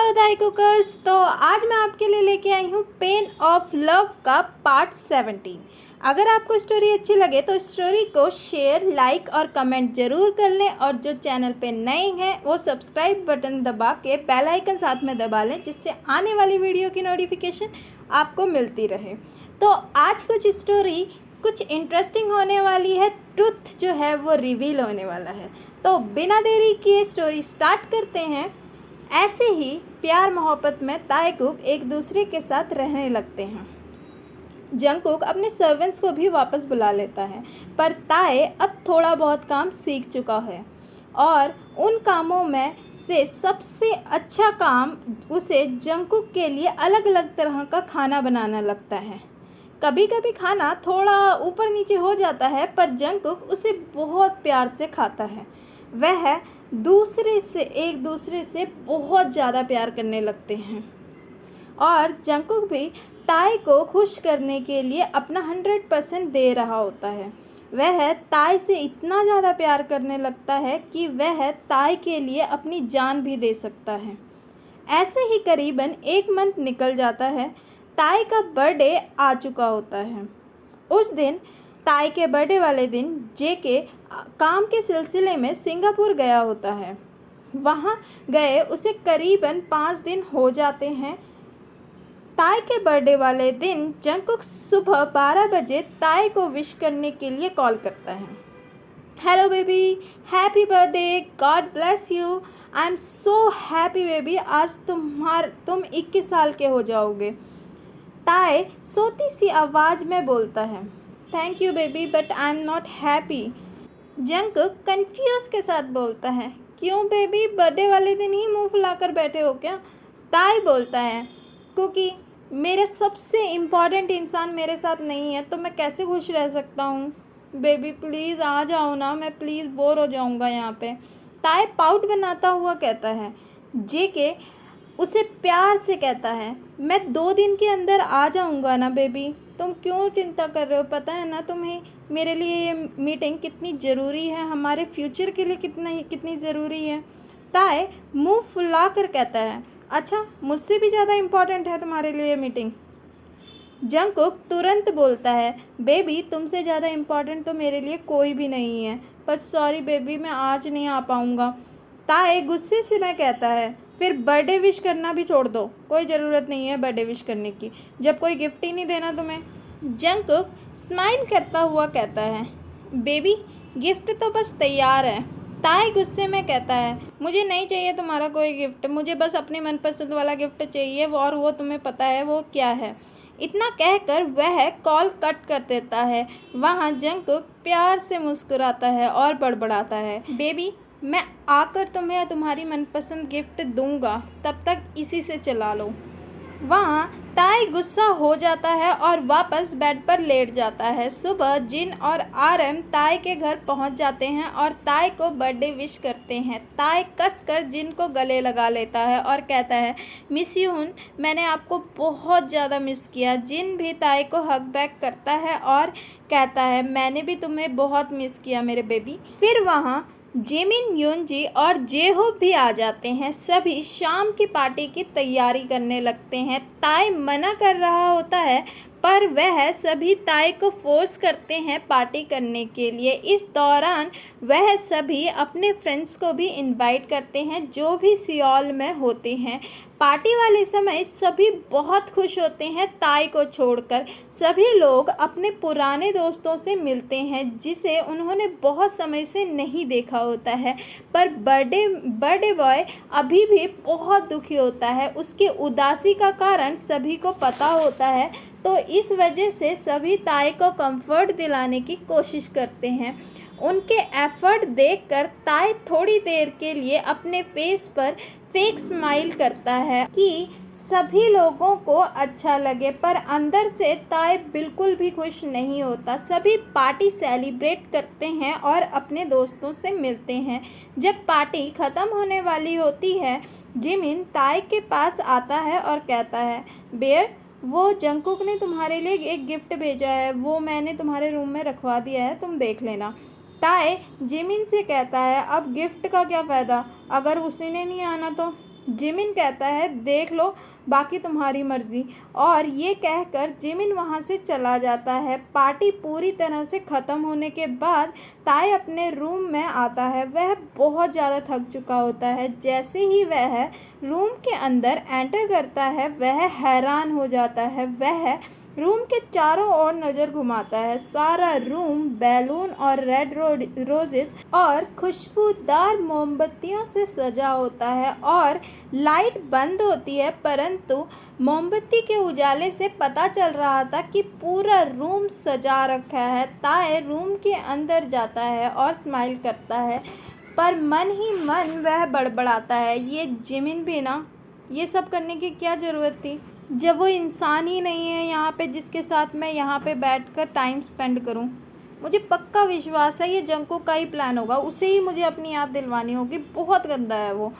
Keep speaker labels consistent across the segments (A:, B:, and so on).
A: दाई cookers. तो आज मैं आपके लिए लेके आई हूँ पेन ऑफ लव का पार्ट 17। अगर आपको स्टोरी अच्छी लगे तो स्टोरी को शेयर, लाइक और कमेंट ज़रूर कर लें, और जो चैनल पे नए हैं वो सब्सक्राइब बटन दबा के बेल आइकन साथ में दबा लें, जिससे आने वाली वीडियो की नोटिफिकेशन आपको मिलती रहे। तो आज कुछ इंटरेस्टिंग होने वाली है, ट्रुथ जो है वो रिवील होने वाला है। तो बिना देरी किए स्टोरी स्टार्ट करते हैं। ऐसे ही प्यार मोहब्बत में ताएकुक एक दूसरे के साथ रहने लगते हैं। जंगकुक अपने सर्वेंट्स को भी वापस बुला लेता है, पर ताए अब थोड़ा बहुत काम सीख चुका है और उन कामों में से सबसे अच्छा काम उसे जंगकुक के लिए अलग अलग तरह का खाना बनाना लगता है। कभी कभी खाना थोड़ा ऊपर नीचे हो जाता है, पर जंगकुक उसे बहुत प्यार से खाता है। वह एक दूसरे से बहुत ज़्यादा प्यार करने लगते हैं और जंगकुक भी ताए को खुश करने के लिए अपना 100% दे रहा होता है। वह ताए से इतना ज़्यादा प्यार करने लगता है कि वह ताए के लिए अपनी जान भी दे सकता है। ऐसे ही करीबन 1 मंथ निकल जाता है। ताए का बर्थडे आ चुका होता है। उस दिन ताए के बर्थडे वाले दिन जेके काम के सिलसिले में सिंगापुर गया होता है। वहाँ गए उसे करीबन 5 दिन हो जाते हैं। ताए के बर्थडे वाले दिन जंगकुक सुबह 12 बजे ताए को विश करने के लिए कॉल करता है। Hello baby, happy birthday, God bless you, I am so happy baby, आज तुम 21 साल के हो जाओगे। ताए सोती सी आवाज़ में बोलता है, thank you baby, but I am not happy. Jungkook confuse के साथ बोलता है, क्यों बेबी, बर्थडे वाले दिन ही मुंह फुलाकर बैठे हो क्या? ताए बोलता है, क्योंकि मेरे सबसे इम्पॉर्टेंट इंसान मेरे साथ नहीं है, तो मैं कैसे खुश रह सकता हूँ। बेबी प्लीज़ आ जाओ ना, मैं प्लीज़ बोर हो जाऊँगा यहाँ पे। ताए पाउट बनाता हुआ कहता है। जेके उसे प्यार से कहता है, मैं 2 दिन के अंदर आ जाऊंगा ना बेबी, तुम क्यों चिंता कर रहे हो? पता है ना तुम्हें मेरे लिए ये मीटिंग कितनी ज़रूरी है, हमारे फ्यूचर के लिए कितनी ज़रूरी है। ताए मुंह फुला कर कहता है, अच्छा मुझसे भी ज़्यादा इम्पोर्टेंट है तुम्हारे लिए ये मीटिंग? जंगकुक तुरंत बोलता है, बेबी तुमसे ज़्यादा इम्पोर्टेंट तो मेरे लिए कोई भी नहीं है, पर सॉरी बेबी, मैं आज नहीं आ पाऊँगा। ताए गुस्से से मैं कहता है, फिर बर्थडे विश करना भी छोड़ दो, कोई ज़रूरत नहीं है बर्थडे विश करने की, जब कोई गिफ्ट ही नहीं देना तुम्हें। जंगकुक स्माइल करता हुआ कहता है, बेबी गिफ्ट तो बस तैयार है। ताए गुस्से में कहता है, मुझे नहीं चाहिए तुम्हारा कोई गिफ्ट, मुझे बस अपने मनपसंद वाला गिफ्ट चाहिए, और वो तुम्हें पता है वो क्या है। इतना कहकर वह कॉल कट कर देता है। वहाँ जंगकुक प्यार से मुस्कुराता है और बड़बड़ाता है, बेबी मैं आकर तुम्हें तुम्हारी मनपसंद गिफ्ट दूंगा, तब तक इसी से चला लो। वहाँ ताए गुस्सा हो जाता है और वापस बेड पर लेट जाता है। सुबह जिन और आरएम ताए के घर पहुँच जाते हैं और ताए को बर्थडे विश करते हैं। ताए कसकर जिन को गले लगा लेता है और कहता है, मिस यू हुन, मैंने आपको बहुत ज़्यादा मिस किया। जिन भी ताए को हग बैक करता है और कहता है, मैंने भी तुम्हें बहुत मिस किया मेरे बेबी। फिर वहाँ जिमिन, युनजी और जेहोब भी आ जाते हैं। सभी शाम की पार्टी की तैयारी करने लगते हैं। ताए मना कर रहा होता है, पर वह सभी ताए को फोर्स करते हैं पार्टी करने के लिए। इस दौरान वह सभी अपने फ्रेंड्स को भी इनवाइट करते हैं जो भी सियोल में होते हैं। पार्टी वाले समय सभी बहुत खुश होते हैं। ताए को छोड़कर सभी लोग अपने पुराने दोस्तों से मिलते हैं जिसे उन्होंने बहुत समय से नहीं देखा होता है, पर बर्थडे बॉय अभी भी बहुत दुखी होता है। उसकी उदासी का कारण सभी को पता होता है, तो इस वजह से सभी ताए को कंफर्ट दिलाने की कोशिश करते हैं। उनके एफर्ट देखकर ताए थोड़ी देर के लिए अपने फेस पर फेक स्माइल करता है कि सभी लोगों को अच्छा लगे, पर अंदर से ताए बिल्कुल भी खुश नहीं होता। सभी पार्टी सेलिब्रेट करते हैं और अपने दोस्तों से मिलते हैं। जब पार्टी ख़त्म होने वाली होती है, जिमिन ताए के पास आता है और कहता है, बेयर वो जंगकुक ने तुम्हारे लिए एक गिफ्ट भेजा है, वो मैंने तुम्हारे रूम में रखवा दिया है, तुम देख लेना। ताए जिमिन से कहता है, अब गिफ्ट का क्या फ़ायदा, अगर उसी ने नहीं आना तो? जिमिन कहता है देख लो, बाकी तुम्हारी मर्जी। और ये कहकर जिमिन वहाँ से चला जाता है। पार्टी पूरी तरह से ख़त्म होने के बाद ताई अपने रूम में आता है। वह बहुत ज़्यादा थक चुका होता है। जैसे ही वह रूम के अंदर एंटर करता है वह हैरान हो जाता है। वह रूम के चारों ओर नज़र घुमाता है। सारा रूम बैलून और रेड रोजेस और खुशबूदार मोमबत्तियों से सजा होता है और लाइट बंद होती है, परंतु मोमबत्ती के उजाले से पता चल रहा था कि पूरा रूम सजा रखा है। ताए रूम के अंदर जाता है और स्माइल करता है, पर मन ही मन वह बड़बड़ाता है, ये जिमिन भी ना, ये सब करने की क्या ज़रूरत थी जब वो इंसान ही नहीं है यहाँ पे जिसके साथ मैं यहाँ पे बैठकर टाइम स्पेंड करूँ। मुझे पक्का विश्वास है ये जंको का ही प्लान होगा, उसे ही मुझे अपनी याद दिलवानी होगी। बहुत गंदा है वो,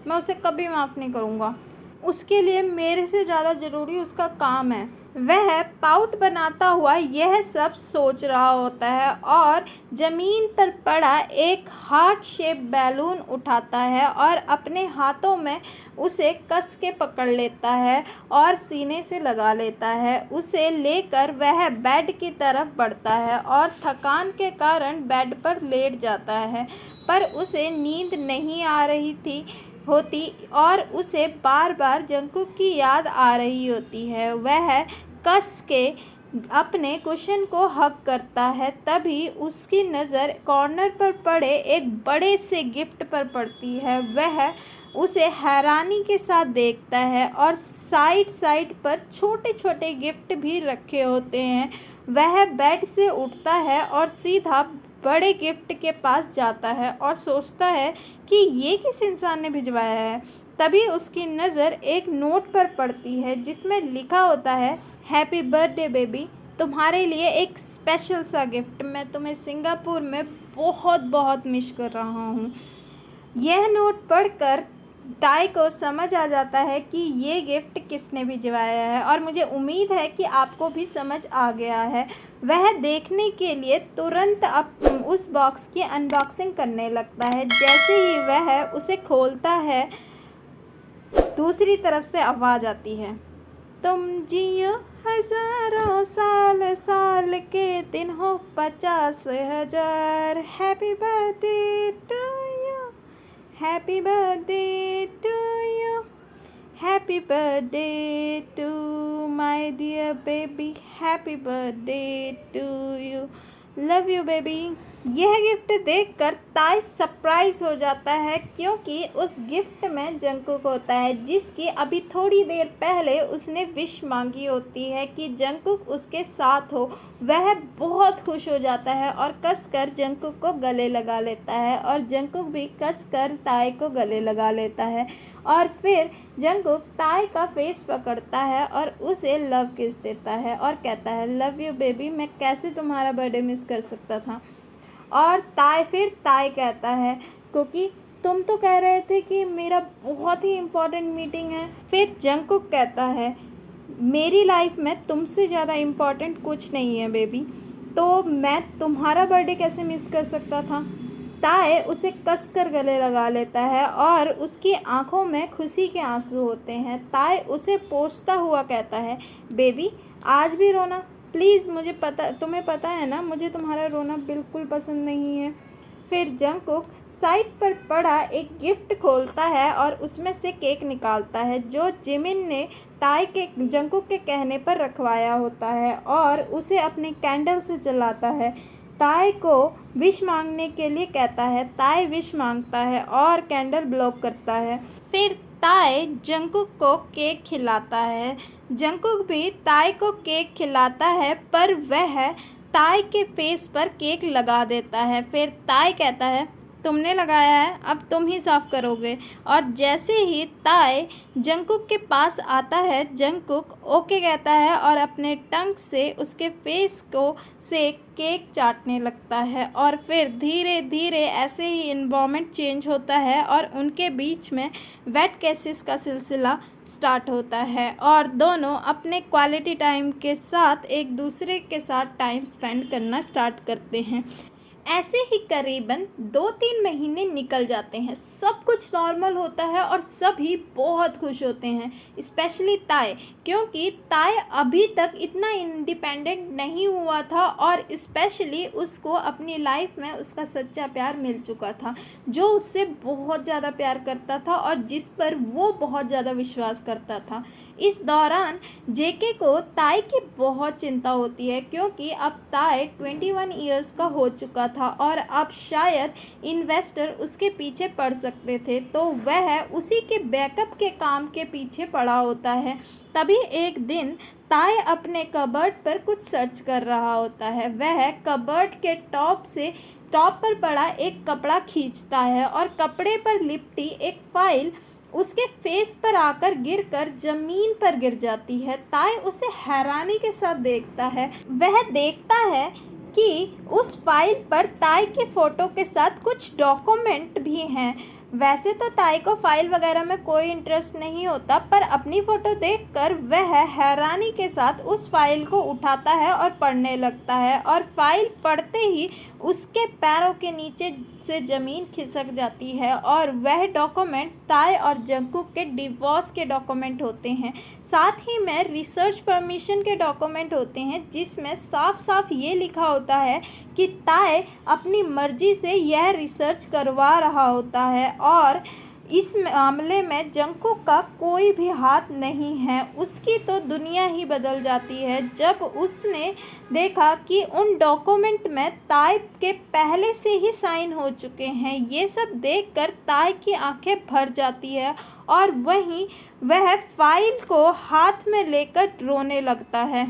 A: मैं उसे कभी माफ़ नहीं करूँगा। उसके लिए मेरे से ज़्यादा ज़रूरी उसका काम है। वह पाउट बनाता हुआ यह सब सोच रहा होता है और ज़मीन पर पड़ा एक हार्ट शेप बैलून उठाता है और अपने हाथों में उसे कस के पकड़ लेता है और सीने से लगा लेता है। उसे लेकर वह बेड की तरफ बढ़ता है और थकान के कारण बेड पर लेट जाता है, पर उसे नींद नहीं आ रही होती और उसे बार बार जंकुक की याद आ रही होती है। वह कस के अपने कुशन को हग करता है, तभी उसकी नज़र कॉर्नर पर पड़े एक बड़े से गिफ्ट पर पड़ती है। वह उसे हैरानी के साथ देखता है और साइड साइड पर छोटे छोटे गिफ्ट भी रखे होते हैं। वह बेड से उठता है और सीधा बड़े गिफ्ट के पास जाता है और सोचता है कि ये किस इंसान ने भिजवाया है। तभी उसकी नज़र एक नोट पर पड़ती है जिसमें लिखा होता है, हैप्पी बर्थडे बेबी, तुम्हारे लिए एक स्पेशल सा गिफ्ट। मैं तुम्हें सिंगापुर में बहुत बहुत मिस कर रहा हूँ। यह नोट पढ़कर ताई को समझ आ जाता है कि ये गिफ्ट किसने भिजवाया है और मुझे उम्मीद है कि आपको भी समझ आ गया है। वह देखने के लिए तुरंत उस बॉक्स की अनबॉक्सिंग करने लगता है। जैसे ही वह उसे खोलता है, दूसरी तरफ से आवाज़ आती है, तुम जियो हज़ारों साल, साल के दिन हो 50,000, happy birthday to you, happy birthday to you, happy birthday to my dear baby, happy birthday to you, love you baby. यह गिफ्ट देखकर ताई सरप्राइज हो जाता है क्योंकि उस गिफ्ट में जंकुक होता है, जिसकी अभी थोड़ी देर पहले उसने विश मांगी होती है कि जंकुक उसके साथ हो। वह बहुत खुश हो जाता है और कसकर जंकुक को गले लगा लेता है और जंकुक भी कसकर ताई को गले लगा लेता है और फिर जंकुक ताई का फेस पकड़ता है और उसे लव किस देता है और कहता है, लव यू बेबी, मैं कैसे तुम्हारा बर्थडे मिस कर सकता था। और ताई कहता है, क्योंकि तुम तो कह रहे थे कि मेरा बहुत ही इम्पोर्टेंट मीटिंग है। फिर जंकुक कहता है, मेरी लाइफ में तुमसे ज़्यादा इम्पोर्टेंट कुछ नहीं है बेबी, तो मैं तुम्हारा बर्थडे कैसे मिस कर सकता था। ताई उसे कसकर गले लगा लेता है और उसकी आंखों में खुशी के आंसू होते हैं। ताई उसे पोंछता हुआ कहता है, बेबी आज भी रोना प्लीज़, तुम्हें पता है ना मुझे तुम्हारा रोना बिल्कुल पसंद नहीं है। फिर जंकुक साइड पर पड़ा एक गिफ्ट खोलता है और उसमें से केक निकालता है जो जिमिन ने ताई के जंकुक के कहने पर रखवाया होता है और उसे अपने कैंडल से जलाता है। ताई को विश मांगने के लिए कहता है। ताई विश मांगता है और कैंडल ब्लॉक करता है। फिर ताई जंकुक को केक खिलाता है। जंकुक भी ताई को केक खिलाता है, पर वह ताई के फेस पर केक लगा देता है। फिर ताई कहता है, तुमने लगाया है, अब तुम ही साफ़ करोगे। और जैसे ही ताई जंकुक के पास आता है, जंकुक ओके कहता है और अपने टंग से उसके फेस को से केक चाटने लगता है। और फिर धीरे धीरे ऐसे ही इन्वायरमेंट चेंज होता है और उनके बीच में वेट केसेस का सिलसिला स्टार्ट होता है और दोनों अपने क्वालिटी टाइम के साथ एक दूसरे के साथ टाइम स्पेंड करना स्टार्ट करते हैं। ऐसे ही करीबन 2-3 महीने निकल जाते हैं, सब कुछ नॉर्मल होता है और सभी बहुत खुश होते हैं, स्पेशली ताय, क्योंकि ताय अभी तक इतना इंडिपेंडेंट नहीं हुआ था और स्पेशली उसको अपनी लाइफ में उसका सच्चा प्यार मिल चुका था, जो उससे बहुत ज़्यादा प्यार करता था और जिस पर वो बहुत ज़्यादा विश्वास करता था। इस दौरान जेके को ताय की बहुत चिंता होती है, क्योंकि अब ताय 21 ईयर्स का हो चुका था और अब शायद इन्वेस्टर उसके पीछे पड़ सकते थे, तो वह उसी के बैकअप के काम के पीछे पड़ा होता है। तभी एक दिन ताय अपने कबर्ड पर कुछ सर्च कर रहा होता है। वह कबर्ड के टॉप पर पड़ा एक कपड़ा खींचता है और कपड़े पर लिपटी एक फाइल उसके फेस पर आकर गिरकर जमीन पर गिर जाती है। ताय उसे हैरानी के साथ देखता है। वह देखता है कि उस फाइल पर ताय के फ़ोटो के साथ कुछ डॉक्यूमेंट भी हैं। वैसे तो ताय को फाइल वगैरह में कोई इंटरेस्ट नहीं होता, पर अपनी फ़ोटो देखकर वह हैरानी के साथ उस फाइल को उठाता है और पढ़ने लगता है और फाइल पढ़ते ही उसके पैरों के नीचे से ज़मीन खिसक जाती है और वह डॉक्यूमेंट ताय और जंगकुक के डिवोर्स के डॉक्यूमेंट होते हैं। साथ ही में रिसर्च परमिशन के डॉक्यूमेंट होते हैं, जिसमें साफ साफ ये लिखा होता है कि ताय अपनी मर्जी से यह रिसर्च करवा रहा होता है और इस मामले में जंगकुक का कोई भी हाथ नहीं है। उसकी तो दुनिया ही बदल जाती है जब उसने देखा कि उन डॉक्यूमेंट में ताय के पहले से ही साइन हो चुके हैं। ये सब देखकर ताय की आंखें भर जाती है और वहीं वह फाइल को हाथ में लेकर रोने लगता है।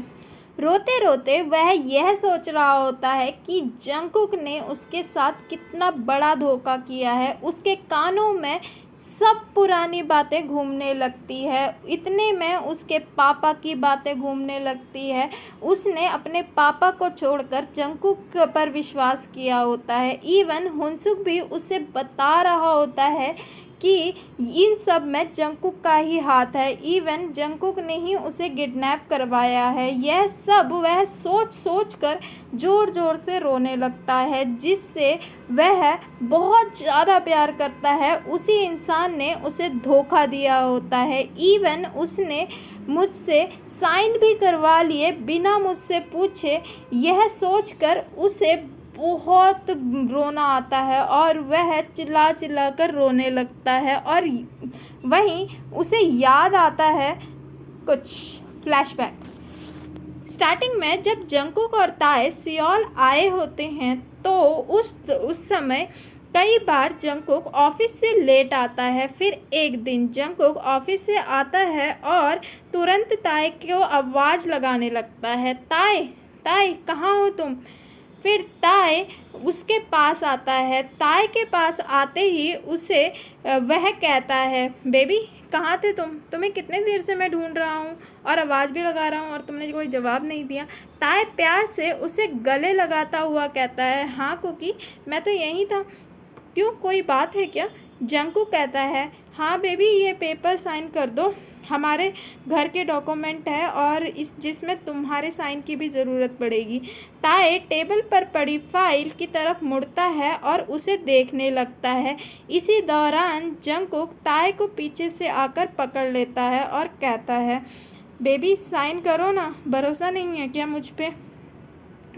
A: रोते रोते वह यह सोच रहा होता है कि जंगकुक ने उसके साथ कितना बड़ा धोखा किया है। उसके कानों में सब पुरानी बातें घूमने लगती है। इतने में उसके पापा की बातें घूमने लगती है। उसने अपने पापा को छोड़कर जंगकुक पर विश्वास किया होता है। इवन हुनसुक भी उसे बता रहा होता है कि इन सब में जंगकुक का ही हाथ है। इवन जंगकुक ने ही उसे किडनैप करवाया है। यह सब वह सोच सोच कर ज़ोर ज़ोर से रोने लगता है, जिससे वह बहुत ज़्यादा प्यार करता है। उसी इंसान ने उसे धोखा दिया होता है। इवन उसने मुझसे साइन भी करवा लिए बिना मुझसे पूछे। यह सोचकर उसे बहुत रोना आता है और वह चिल्ला चिल्ला कर रोने लगता है और वहीं उसे याद आता है कुछ फ्लैशबैक। स्टार्टिंग में जब जंगकुक और ताय सियोल आए होते हैं तो उस समय कई बार जंगकुक ऑफिस से लेट आता है। फिर एक दिन जंगकुक ऑफिस से आता है और तुरंत ताय को आवाज़ लगाने लगता है, ताय ताय कहाँ हो तुम। फिर ताय उसके पास आता है। ताय के पास आते ही उसे वह कहता है, बेबी कहाँ थे तुम, तुम्हें कितने देर से मैं ढूंढ रहा हूँ और आवाज़ भी लगा रहा हूँ और तुमने कोई जवाब नहीं दिया। ताय प्यार से उसे गले लगाता हुआ कहता है, हाँ कुकी मैं तो यहीं था, क्यों कोई बात है क्या। जंगकुक कहता है, हाँ बेबी ये पेपर साइन कर दो, हमारे घर के डॉक्यूमेंट है और जिसमें तुम्हारे साइन की भी ज़रूरत पड़ेगी। ताय टेबल पर पड़ी फाइल की तरफ मुड़ता है और उसे देखने लगता है। इसी दौरान जंगकुक ताय को पीछे से आकर पकड़ लेता है और कहता है, बेबी साइन करो ना, भरोसा नहीं है क्या मुझ पे,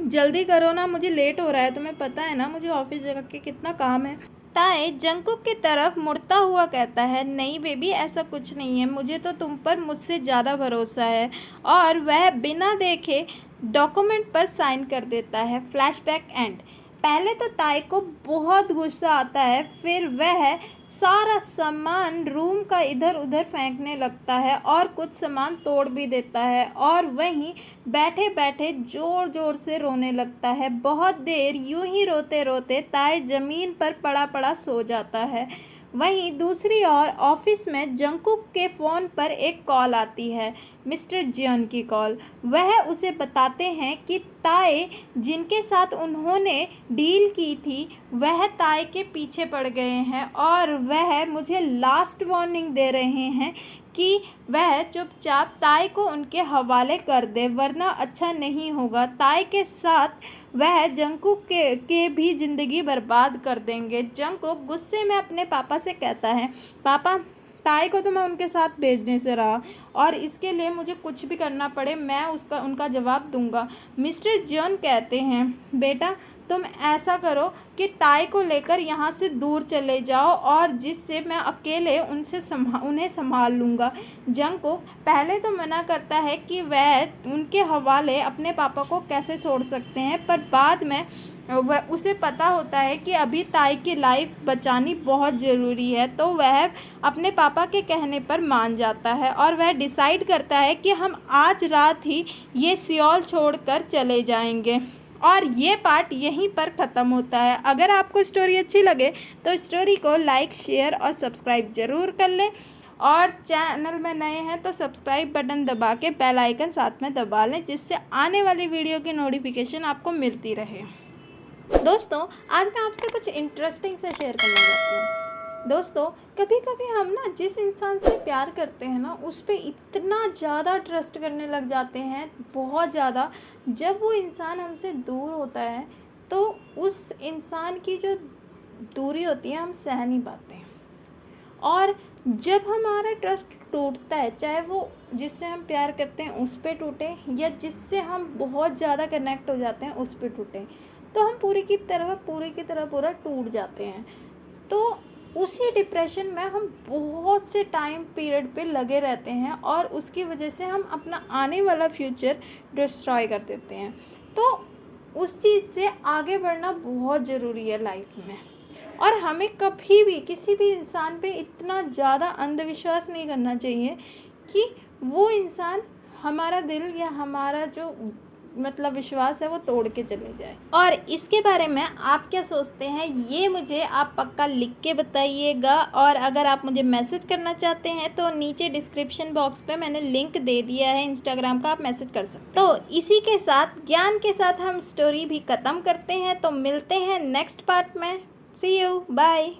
A: जल्दी करो ना, मुझे लेट हो रहा है, तुम्हें पता है ना मुझे ऑफिस जगह के कितना काम है। ताय जंगकुक की तरफ मुड़ता हुआ कहता है, नहीं बेबी ऐसा कुछ नहीं है, मुझे तो तुम पर मुझसे ज़्यादा भरोसा है। और वह बिना देखे डॉक्यूमेंट पर साइन कर देता है। Flashback and. पहले तो ताय को बहुत गुस्सा आता है, फिर वह सारा सामान रूम का इधर उधर फेंकने लगता है और कुछ सामान तोड़ भी देता है और वहीं बैठे बैठे ज़ोर ज़ोर से रोने लगता है। बहुत देर यूं ही रोते रोते ताय ज़मीन पर पड़ा पड़ा सो जाता है। वहीं दूसरी ओर ऑफिस में जंगकुक के फ़ोन पर एक कॉल आती है, मिस्टर जियोन की कॉल। वह उसे बताते हैं कि ताय जिनके साथ उन्होंने डील की थी वह ताय के पीछे पड़ गए हैं और वह मुझे लास्ट वार्निंग दे रहे हैं कि वह चुपचाप ताई को उनके हवाले कर दे, वरना अच्छा नहीं होगा। ताई के साथ वह जंगकुक के भी ज़िंदगी बर्बाद कर देंगे। जंगकुक गुस्से में अपने पापा से कहता है, पापा, ताई को तो मैं उनके साथ भेजने से रहा और इसके लिए मुझे कुछ भी करना पड़े मैं उनका जवाब दूंगा। मिस्टर जॉन कहते हैं, बेटा तुम ऐसा करो कि ताई को लेकर यहाँ से दूर चले जाओ और जिससे मैं अकेले उन्हें संभाल लूँगा। जंगकुक पहले तो मना करता है कि वह उनके हवाले अपने पापा को कैसे छोड़ सकते हैं, पर बाद में उसे पता होता है कि अभी ताई की लाइफ बचानी बहुत ज़रूरी है, तो वह अपने पापा के कहने पर मान जाता है और वह डिसाइड करता है कि हम आज रात ही ये सियोल छोड़कर चले जाएंगे। और ये पार्ट यहीं पर ख़त्म होता है। अगर आपको स्टोरी अच्छी लगे तो स्टोरी को लाइक, शेयर और सब्सक्राइब ज़रूर कर लें और चैनल में नए हैं तो सब्सक्राइब बटन दबा के बेल आइकन साथ में दबा लें, जिससे आने वाली वीडियो की नोटिफिकेशन आपको मिलती रहे। दोस्तों, आज मैं आपसे कुछ इंटरेस्टिंग से शेयर करना चाहती हूँ। दोस्तों, कभी कभी हम ना जिस इंसान से प्यार करते हैं ना उस पर इतना ज़्यादा ट्रस्ट करने लग जाते हैं, बहुत ज़्यादा। जब वो इंसान हमसे दूर होता है तो उस इंसान की जो दूरी होती है हम सह नहीं पाते हैं। और जब हमारा ट्रस्ट टूटता है, चाहे वो जिससे हम प्यार करते हैं उस पर टूटे या जिससे हम बहुत ज़्यादा कनेक्ट हो जाते हैं उस पर टूटे, तो हम पूरी की तरह पूरा टूट जाते हैं। तो उसी डिप्रेशन में हम बहुत से टाइम पीरियड पे लगे रहते हैं और उसकी वजह से हम अपना आने वाला फ्यूचर डिस्ट्रॉय कर देते हैं। तो उस चीज़ से आगे बढ़ना बहुत ज़रूरी है लाइफ में। और हमें कभी भी किसी भी इंसान पे इतना ज़्यादा अंधविश्वास नहीं करना चाहिए कि वो इंसान हमारा दिल या हमारा जो विश्वास है वो तोड़ के चले जाए। और इसके बारे में आप क्या सोचते हैं ये मुझे आप पक्का लिख के बताइएगा। और अगर आप मुझे मैसेज करना चाहते हैं तो नीचे डिस्क्रिप्शन बॉक्स पे मैंने लिंक दे दिया है इंस्टाग्राम का, आप मैसेज कर सकते हैं। तो इसी के साथ ज्ञान के साथ हम स्टोरी भी ख़त्म करते हैं, तो मिलते हैं नेक्स्ट पार्ट में। सी यू, बाय।